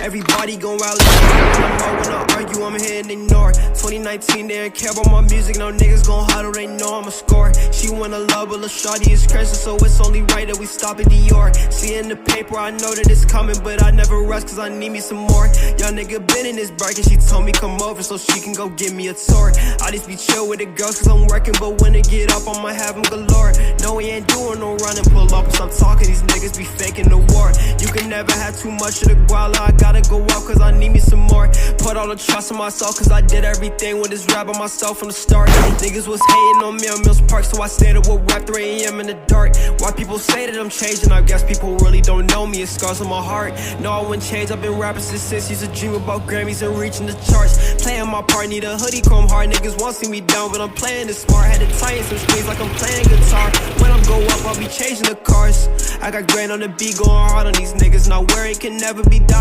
Everybody gon' rally. I wanna argue, I'm here and ignore. 2019, they didn't care about my music. Now niggas gon' huddle, they know I'm a score. She wanna love, but Lil Shawty is crazy, so it's only right that we stop at Dior. See in the paper, I know that it's coming, but I never rush cause I need me some more. Young nigga been in this break and she told me come over so she can go give me a tour. I just be chill with the girls cause I'm working, but when they get up, I'ma have them galore. No, we ain't doing no running, pull up and stop talking, these niggas be faking the war. You can never have too much of the guala, I gotta go up cause I need me some more. Put all the trust in myself cause I did everything with this rap by myself from the start. Niggas was hating on me on Mills Park, so I stayed up with rap 3 AM in the dark. Why people say that I'm changing, I guess people really don't know me, it's scars on my heart. No, I wouldn't change, I've been rapping since used to dream about Grammys and reaching the charts. Playing my part, need a hoodie, chrome hard, niggas won't see me down, but I'm playing it smart. Had to tighten some strings like I'm playing guitar. When I go up, I'll be changing the cars. I got grand on the beat, going hard on these niggas, not worried, can never be dodged.